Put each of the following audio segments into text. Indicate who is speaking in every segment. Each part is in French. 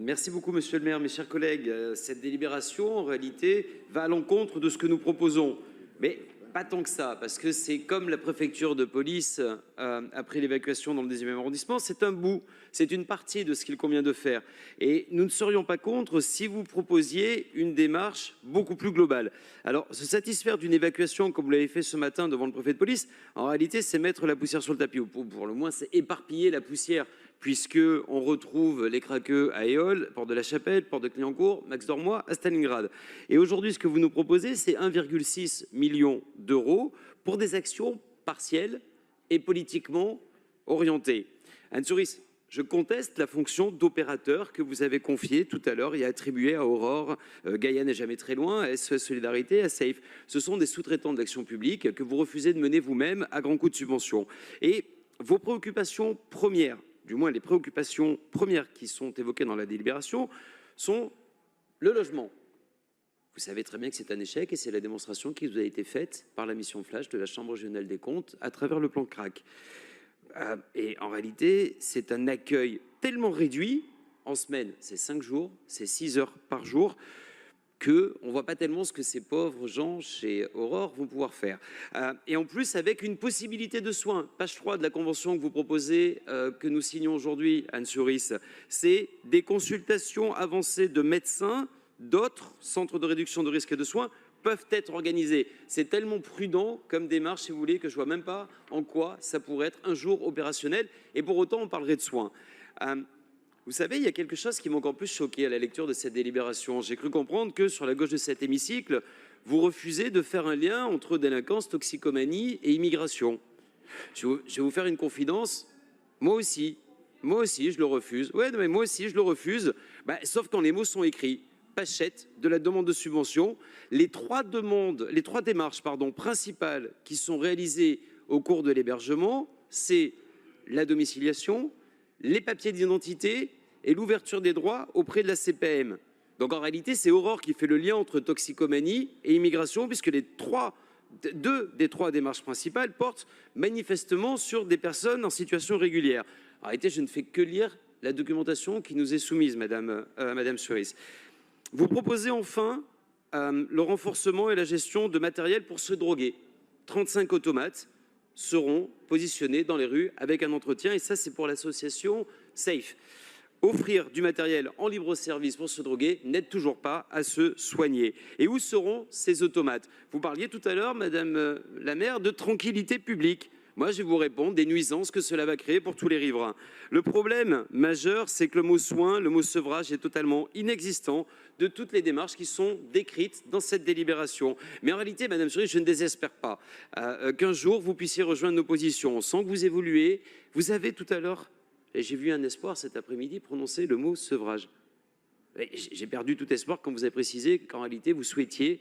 Speaker 1: Merci beaucoup, monsieur le maire. Mes chers collègues, cette délibération, en réalité, va à l'encontre de ce que nous proposons. Mais pas tant que ça, parce que c'est comme la préfecture de police après l'évacuation dans le 10e arrondissement, c'est un bout, c'est une partie de ce qu'il convient de faire. Et nous ne serions pas contre si vous proposiez une démarche beaucoup plus globale. Alors, se satisfaire d'une évacuation comme vous l'avez fait ce matin devant le préfet de police, en réalité, c'est mettre la poussière sur le tapis, ou pour le moins, c'est éparpiller la poussière, puisqu'on retrouve les craqueux à Éole, Porte de la Chapelle, Porte de Clignancourt, Max Dormois, à Stalingrad. Et aujourd'hui, ce que vous nous proposez, c'est 1,6 million d'euros pour des actions partielles et politiquement orientées. Anne Souyris, je conteste la fonction d'opérateur que vous avez confiée tout à l'heure et attribuée à Aurore, Gaïa n'est jamais très loin, à SOS Solidarité, à SAFE. Ce sont des sous-traitants de l'action publique que vous refusez de mener vous-même à grands coups de subvention. Et vos préoccupations premières, du moins les préoccupations premières qui sont évoquées dans la délibération, sont le logement. Vous savez très bien que c'est un échec et c'est la démonstration qui vous a été faite par la mission flash de la Chambre régionale des comptes à travers le plan CRAC. Et en réalité, c'est un accueil tellement réduit, en semaine, c'est 5 jours, c'est 6 heures par jour, qu'on ne voit pas tellement ce que ces pauvres gens chez Aurore vont pouvoir faire. Et en plus, avec une possibilité de soins. Page 3 de la convention que vous proposez, que nous signons aujourd'hui, Anne Souyris, c'est des consultations avancées de médecins. D'autres centres de réduction de risque et de soins peuvent être organisés. C'est tellement prudent comme démarche, si vous voulez, que je ne vois même pas en quoi ça pourrait être un jour opérationnel. Et pour autant, on parlerait de soins. Vous savez, il y a quelque chose qui m'a encore plus choqué à la lecture de cette délibération. J'ai cru comprendre que sur la gauche de cet hémicycle, vous refusez de faire un lien entre délinquance, toxicomanie et immigration. Je vais vous faire une confidence. Moi aussi, je le refuse. Ouais, mais moi aussi, je le refuse. Sauf quand les mots sont écrits. Pachette de la demande de subvention. Les trois démarches principales qui sont réalisées au cours de l'hébergement, c'est la domiciliation, les papiers d'identité et l'ouverture des droits auprès de la CPM. Donc en réalité, c'est Aurore qui fait le lien entre toxicomanie et immigration, puisque deux des trois démarches principales portent manifestement sur des personnes en situation régulière. En réalité, je ne fais que lire la documentation qui nous est soumise, Madame Souyris. Vous proposez enfin le renforcement et la gestion de matériel pour se droguer. 35 automates seront positionnés dans les rues avec un entretien, et ça c'est pour l'association SAFE. Offrir du matériel en libre service pour se droguer n'aide toujours pas à se soigner. Et où seront ces automates? Vous parliez tout à l'heure, Madame la maire, de tranquillité publique. Moi, je vais vous répondre des nuisances que cela va créer pour tous les riverains. Le problème majeur, c'est que le mot soin, le mot sevrage est totalement inexistant de toutes les démarches qui sont décrites dans cette délibération. Mais en réalité, Madame Souyris, je ne désespère pas qu'un jour vous puissiez rejoindre nos positions sans que vous évoluiez. Vous avez tout à l'heure, et j'ai vu un espoir cet après-midi, prononcer le mot sevrage. J'ai perdu tout espoir quand vous avez précisé qu'en réalité, vous souhaitiez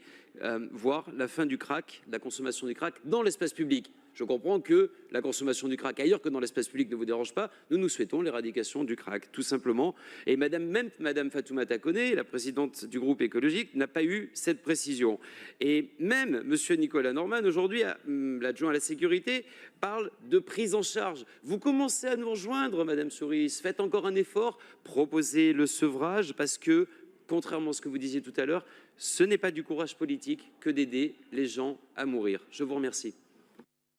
Speaker 1: voir la fin du crack, de la consommation du crack dans l'espace public. Je comprends que la consommation du crack ailleurs que dans l'espace public ne vous dérange pas. Nous souhaitons l'éradication du crack, tout simplement. Et même Madame Fatoumata Konté, la présidente du groupe écologique, n'a pas eu cette précision. Et même Monsieur Nicolas Norman, aujourd'hui, l'adjoint à la sécurité, parle de prise en charge. Vous commencez à nous rejoindre, Madame Souyris. Faites encore un effort, proposez le sevrage, parce que, contrairement à ce que vous disiez tout à l'heure, ce n'est pas du courage politique que d'aider les gens à mourir. Je vous remercie.